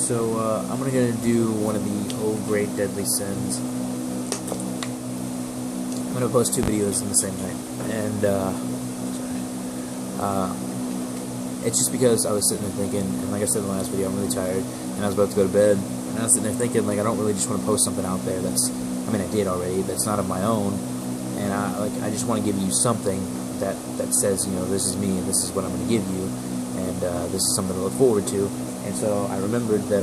So I'm gonna do one of the great deadly sins. I'm gonna post 2 videos in the same night, and it's just because I was sitting there thinking, and like I said in the last video, I'm really tired, and I was about to go to bed, and I was sitting there thinking, like, I don't really just want to post something out there that's, I mean, I did already, that's not of my own, and I just want to give you something that says, you know, this is me, and this is what I'm going to give you, and this is something to look forward to. And so I remembered that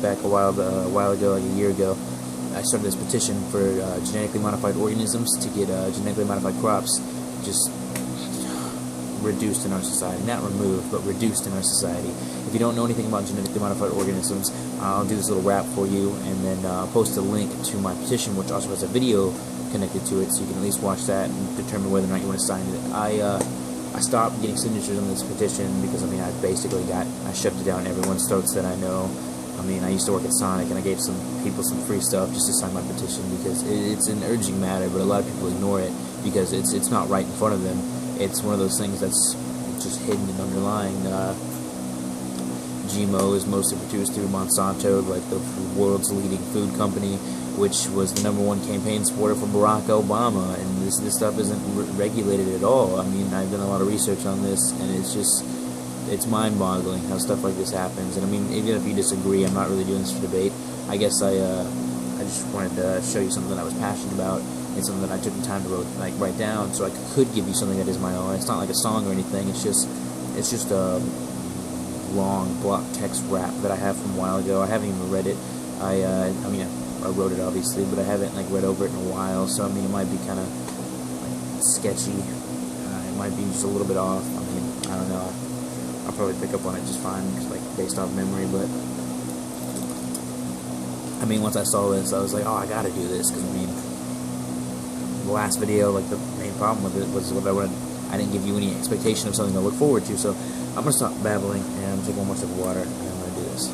back a while ago, like a year ago, I started this petition for genetically modified organisms to get genetically modified crops just reduced in our society. Not removed, but reduced in our society. If you don't know anything about genetically modified organisms, I'll do this little rap for you, and then post a link to my petition, which also has a video connected to it, so you can at least watch that and determine whether or not you want to sign it. I stopped getting signatures on this petition because, I mean, I shoved it down everyone's throats that I know. I mean, I used to work at Sonic, and I gave some people some free stuff just to sign my petition because it's an urgent matter, but a lot of people ignore it because it's not right in front of them. It's one of those things that's just hidden and underlying. GMO is mostly produced through Monsanto, like the world's leading food company, which was the #1 campaign supporter for Barack Obama, and this stuff isn't regulated at all. I mean, I've done a lot of research on this, and it's mind-boggling how stuff like this happens. And I mean, even if you disagree, I'm not really doing this for debate. I guess I just wanted to show you something that I was passionate about, and something that I took the time to write down, so I could give you something that is my own. It's not like a song or anything. It's just a long block text rap that I have from a while ago. I haven't even read it. I mean, I wrote it obviously, but I haven't read over it in a while. So I mean, it might be kind of sketchy. It might be just a little bit off. I mean, I don't know. I'll probably pick up on it just fine, based off memory. But I mean, once I saw this, I was like, oh, I gotta do this, because I mean, the last video, the main problem with it was what I didn't give you any expectation of something to look forward to. So I'm gonna stop babbling, and I'm gonna take one more sip of water, and I'm gonna do this.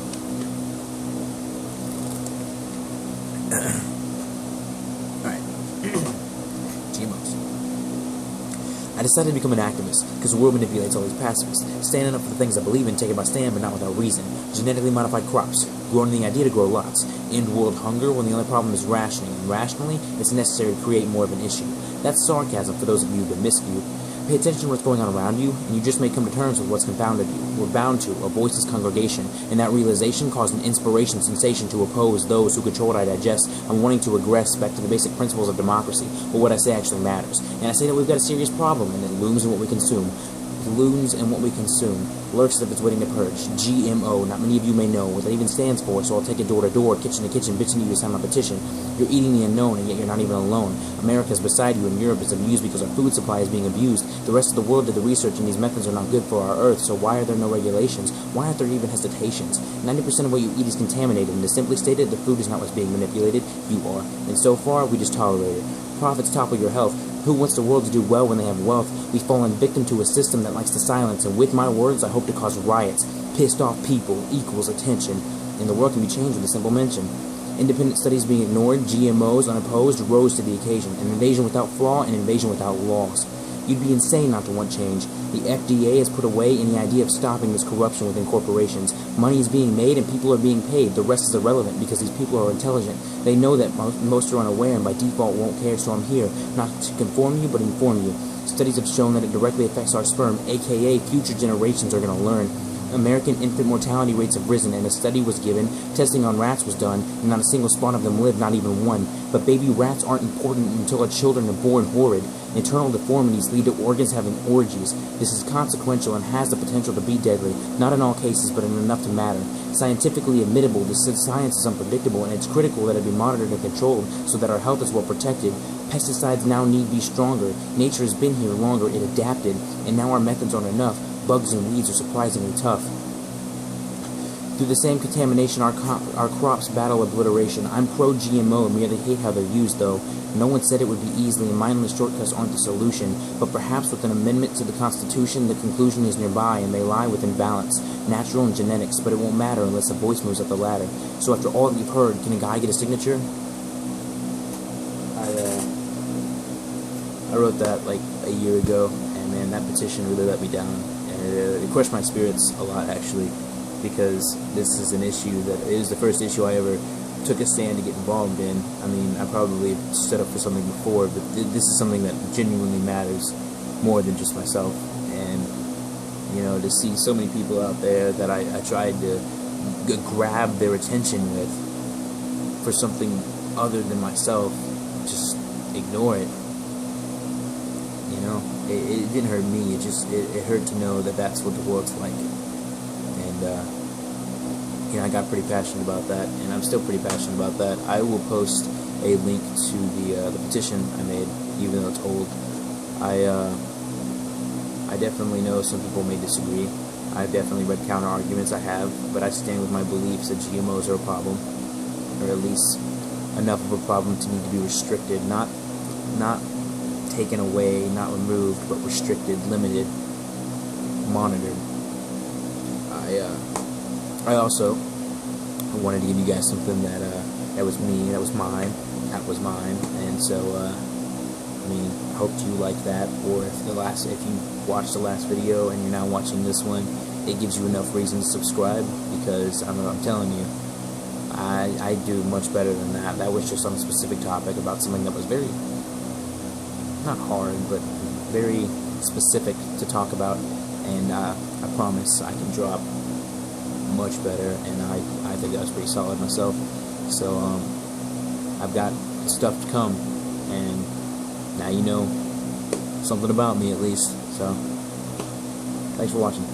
Alright. GMOs. I decided to become an activist because the world manipulates all these pacifists, standing up for the things I believe in, taking my stand, but not without reason. Genetically modified crops, growing the idea to grow lots, end world hunger when the only problem is rationing, and rationally, it's necessary to create more of an issue. That's sarcasm for those of you who've been miscued. Pay attention to what's going on around you, and you just may come to terms with what's confounded you. We're bound to, a voiceless congregation, and that realization caused an inspiration sensation to oppose those who control what I digest. I'm wanting to regress back to the basic principles of democracy, but what I say actually matters. And I say that we've got a serious problem, and it looms in what we consume. Lurks as if it's waiting to purge. GMO, not many of you may know what that even stands for, so I'll take it door to door, kitchen to kitchen, bitching you to sign my petition. You're eating the unknown, and yet you're not even alone. America's beside you, and Europe is amused because our food supply is being abused. The rest of the world did the research, and these methods are not good for our earth, so why are there no regulations? Why aren't there even hesitations? 90% of what you eat is contaminated, and to simply state it, the food is not what's being manipulated, you are. And so far, we just tolerate it. Profits topple your health. Who wants the world to do well when they have wealth? We've fallen victim to a system that likes to silence, and with my words, I hope to cause riots. Pissed off people equals attention, and the world can be changed with a simple mention. Independent studies being ignored, GMOs unopposed rose to the occasion. An invasion without flaw, an invasion without laws. You'd be insane not to want change. The FDA has put away any idea of stopping this corruption within corporations. Money is being made and people are being paid. The rest is irrelevant because these people are intelligent. They know that most are unaware and by default won't care, so I'm here, not to conform you, but inform you. Studies have shown that it directly affects our sperm, aka future generations are going to learn. American infant mortality rates have risen, and a study was given, testing on rats was done, and not a single spawn of them lived, not even one. But baby rats aren't important until our children are born horrid. Internal deformities lead to organs having orgies. This is consequential and has the potential to be deadly, not in all cases, but in enough to matter. Scientifically admittable, this science is unpredictable, and it's critical that it be monitored and controlled so that our health is well protected. Pesticides now need be stronger. Nature has been here longer, it adapted, and now our methods aren't enough. Bugs and weeds are surprisingly tough. Through the same contamination, our crops battle obliteration. I'm pro-GMO and merely hate how they're used, though. No one said it would be easily, and mindless shortcuts aren't the solution. But perhaps with an amendment to the Constitution, the conclusion is nearby and may lie within balance. Natural and genetics, but it won't matter unless a voice moves up the ladder. So after all that you've heard, can a guy get a signature? I wrote that a year ago, and man, that petition really let me down. And it crushed my spirits a lot, actually. because this is an issue that is the first issue I ever took a stand to get involved in. I mean, I probably stood up for something before, but this is something that genuinely matters more than just myself. And, you know, to see so many people out there that I tried to grab their attention with for something other than myself, just ignore it. You know, it didn't hurt me. It hurt to know that that's what the world's like. And you know, I got pretty passionate about that, and I'm still pretty passionate about that. I will post a link to the petition I made, even though it's old. I definitely know some people may disagree. I've definitely read counter arguments. I have, but I stand with my beliefs that GMOs are a problem, or at least enough of a problem to need to be restricted, not taken away, not removed, but restricted, limited, monitored. I also wanted to give you guys something that was me, that was mine, and so I mean, I hope you like that. Or if you watched the last video and you're now watching this one, it gives you enough reason to subscribe, because I'm telling you, I do much better than that. That was just on a specific topic about something that was very, not hard, but very specific to talk about, and I promise I can drop much better, and I think that was pretty solid myself. So I've got stuff to come, and now you know something about me at least. So thanks for watching.